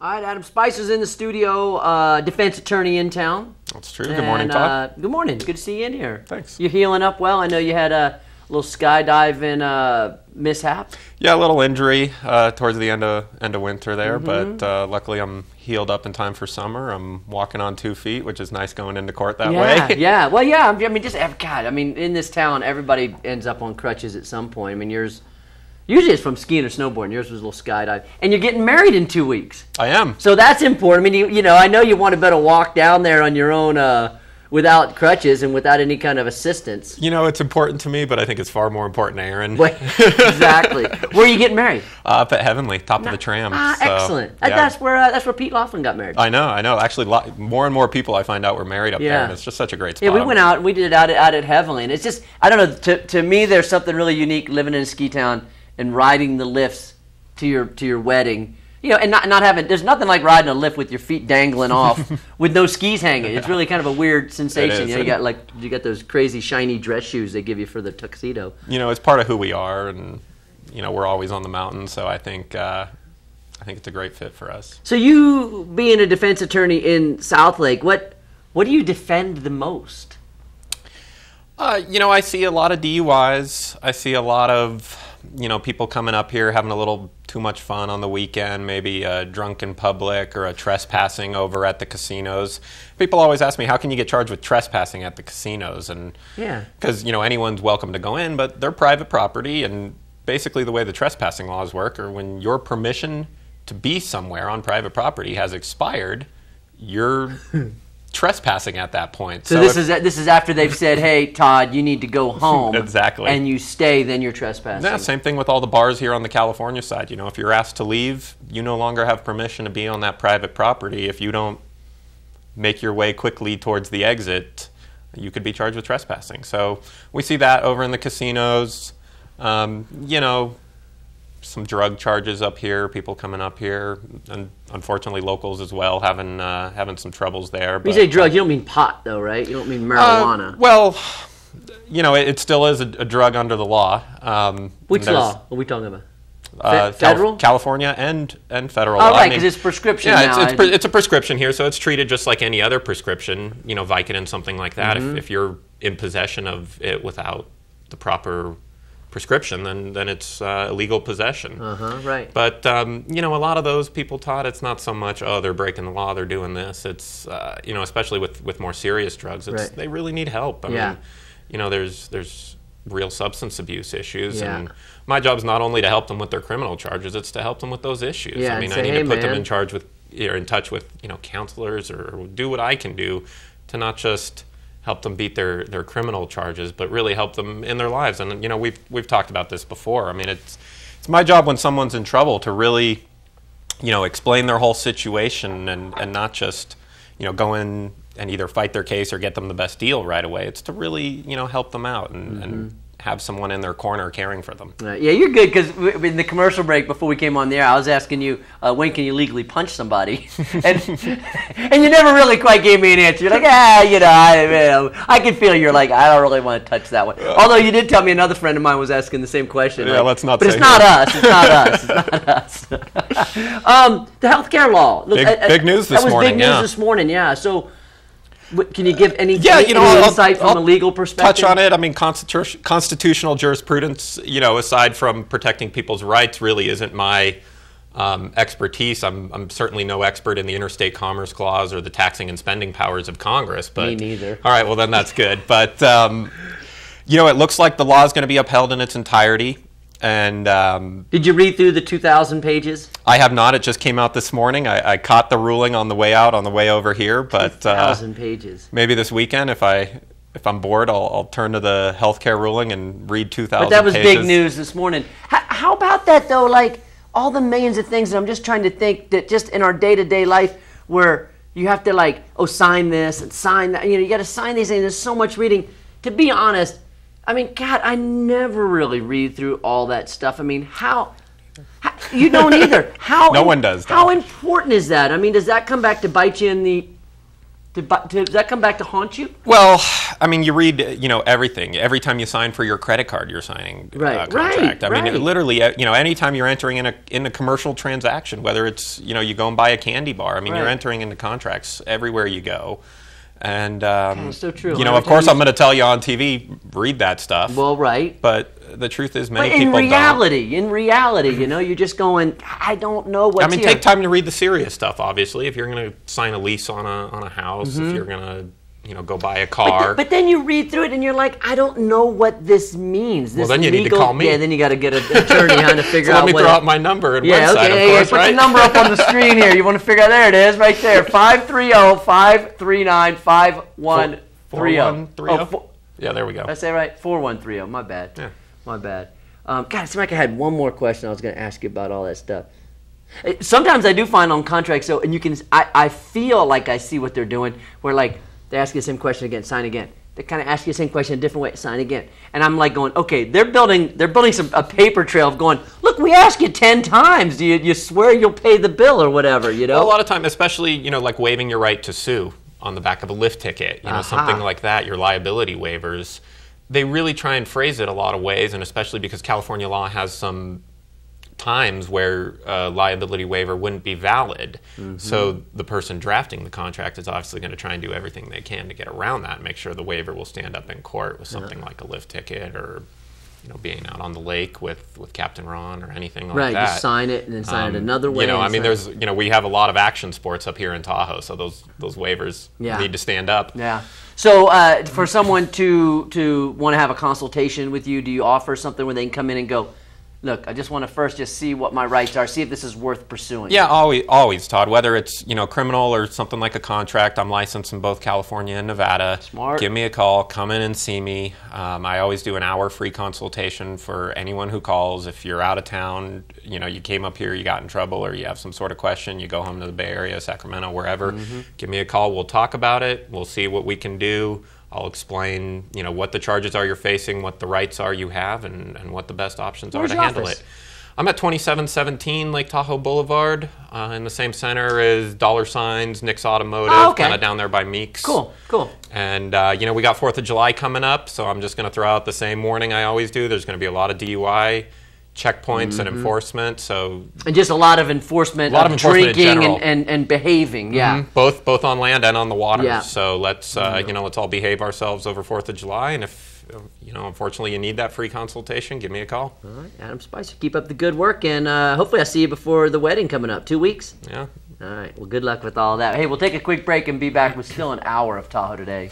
All right, Adam Spicer's in the studio, defense attorney in town. That's true. Good morning, Todd. Good morning. Good to see you in here. Thanks. You're healing up well. I know you had a little skydiving mishap. Yeah, a little injury towards the end of winter there, but luckily I'm healed up in time for summer. I'm walking on 2 feet, which is nice going into court that way. Yeah. Well, yeah. I mean, God. I mean, in this town, everybody ends up on crutches at some point. I mean, yours. Usually it's from skiing or snowboarding. Yours was a little skydive. And you're getting married in 2 weeks. I am. So that's important. I mean, you know, I know you want to be able to walk down there on your own without crutches and without any kind of assistance. You know, it's important to me, but I think it's far more important to Aaron. Exactly. Where are you getting married? Up at Heavenly, top of the tram. Excellent. Yeah. That's where Pete Laughlin got married. I know. Actually, more and more people I find out were married up there, and it's just such a great spot. Yeah, we went out and we did it out at Heavenly, and it's just, I don't know, to me there's something really unique living in a ski town and riding the lifts to your wedding, you know, and not having. There's nothing like riding a lift with your feet dangling off with no skis hanging. It's really kind of a weird sensation. You know, you got those crazy shiny dress shoes they give you for the tuxedo. You know, it's part of who we are, and you know, we're always on the mountain. So I think it's a great fit for us. So you being a defense attorney in Southlake, what do you defend the most? You know, I see a lot of DUIs. I see a lot of, you know, people coming up here having a little too much fun on the weekend, maybe drunk in public or a trespassing over at the casinos. People always ask me, how can you get charged with trespassing at the casinos? And because, you know, anyone's welcome to go in, but they're private property, and basically the way the trespassing laws work are when your permission to be somewhere on private property has expired, you're trespassing at that point. So this is after they've said, hey, Todd, you need to go home. Exactly. And you stay, then you're trespassing. Yeah, same thing with all the bars here on the California side. You know, if you're asked to leave, you no longer have permission to be on that private property. If you don't make your way quickly towards the exit, you could be charged with trespassing. So we see that over in the casinos. You know, some drug charges up here, people coming up here, and unfortunately locals as well, having some troubles there. When you say drug, you don't mean pot, though, right? You don't mean marijuana. Well, you know, it still is a drug under the law. Which law are we talking about? Federal? California and federal law. Oh, right, because it's prescription now. It's a prescription here, so it's treated just like any other prescription, you know, Vicodin, something like that. If you're in possession of it without the proper prescription, then it's illegal possession. Right. But you know, a lot of those people, Todd, it's not so much, oh, they're breaking the law, they're doing this. It's you know, especially with more serious drugs, they really need help. I mean, you know, there's real substance abuse issues, and my job is not only to help them with their criminal charges, it's to help them with those issues. I mean, I need to put them in charge with, or in touch with, you know, counselors, or do what I can do to not just help them beat their criminal charges, but really help them in their lives. And you know, we've talked about this before. I mean, it's my job when someone's in trouble to really, you know, explain their whole situation and not just, you know, go in and either fight their case or get them the best deal right away. It's to really, you know, help them out and have someone in their corner caring for them. Yeah, you're good, because in the commercial break before we came on the air, I was asking you, when can you legally punch somebody? and you never really quite gave me an answer. You're like, you know, I can feel you're like, I don't really want to touch that one. Although you did tell me another friend of mine was asking the same question. Yeah, like, let's not. But say it's not us. It's not us. It's not us. The healthcare law. Look, big news this morning. That was big news this morning. Yeah. So, can you give any I'll insight from a legal perspective? Touch on it. I mean, constitutional jurisprudence, you know, aside from protecting people's rights, really isn't my expertise. I'm certainly no expert in the Interstate Commerce Clause or the taxing and spending powers of Congress. But, me neither. All right, well, then that's good. But, you know, it looks like the law is going to be upheld in its entirety. And did you read through the 2,000 pages? I have not. It just came out this morning. I caught the ruling on the way out, on the way over here. But 2,000 pages. Maybe this weekend, if I'm bored, I'll turn to the healthcare ruling and read 2,000 pages. But that was big news this morning. How about that, though? Like, all the millions of things that I'm just trying to think that just in our day-to-day life where you have to, like, sign this and sign that. You know, you got to sign these things. There's so much reading. To be honest, I mean, God, I never really read through all that stuff. I mean, how you don't either. No one does. How important is that? I mean, does that come back to bite you in the Does that come back to haunt you? Well, I mean, you read, everything. Every time you sign for your credit card, you're signing a contract. I mean, literally, anytime you're entering in a commercial transaction, whether it's, you go and buy a candy bar. I mean, you're entering into contracts everywhere you go. And, that's so true. Of course, I'm going to tell you on TV, read that stuff. Well, right. But the truth is, many people don't. In reality, you're just going, I don't know what's here. Take time to read the serious stuff, obviously. If you're going to sign a lease on a house, if you're going to, go buy a car. But then you read through it and you're like, I don't know what this means. Well, then you need to call me. Yeah, then you got to get an attorney to figure so out let me throw out my number and website, of course, put the number up on the screen here. You want to figure out, there it is, right there, 530-539-5130. 4130? Yeah, there we go. Did I say it right? 4130, my bad. Yeah. My bad. God, it seemed like I had one more question I was going to ask you about all that stuff. Sometimes I do find on contracts, I feel like I see what they're doing, where like they ask you the same question again, sign again. They kind of ask you the same question a different way, sign again. And I'm like going, okay, they're building a paper trail of going, look, we asked you 10 times. Do you swear you'll pay the bill or whatever, Well, a lot of time, especially, like waiving your right to sue on the back of a lift ticket, something like that, your liability waivers. They really try and phrase it a lot of ways, and especially because California law has some times where a liability waiver wouldn't be valid. So the person drafting the contract is obviously going to try and do everything they can to get around that and make sure the waiver will stand up in court with something like a lift ticket or being out on the lake with Captain Ron or anything like that. Right, just sign it and then sign it another way. There's we have a lot of action sports up here in Tahoe, so those waivers need to stand up. Yeah. So for someone to want to have a consultation with you, do you offer something where they can come in and go, look, I just want to first just see what my rights are, see if this is worth pursuing? Yeah, always, Todd. Whether it's criminal or something like a contract, I'm licensed in both California and Nevada. Smart. Give me a call. Come in and see me. I always do an hour free consultation for anyone who calls. If you're out of town, you came up here, you got in trouble, or you have some sort of question, you go home to the Bay Area, Sacramento, wherever. Give me a call. We'll talk about it. We'll see what we can do. I'll explain, what the charges are you're facing, what the rights are you have, and what the best options are to handle it. I'm at 2717 Lake Tahoe Boulevard, in the same center as $ Nick's Automotive, kind of down there by Meeks. Cool. And, we got 4th of July coming up, so I'm just going to throw out the same warning I always do. There's going to be a lot of DUI checkpoints and enforcement, and just a lot of enforcement, drinking and behaving, both on land and on the water. So let's let's all behave ourselves over 4th of July, and if unfortunately you need that free consultation, give me a call. All right, Adam Spicer, keep up the good work, and hopefully I'll see you before the wedding coming up. 2 weeks. Yeah. All right. Well, good luck with all that. Hey, we'll take a quick break and be back with still an hour of Tahoe Today.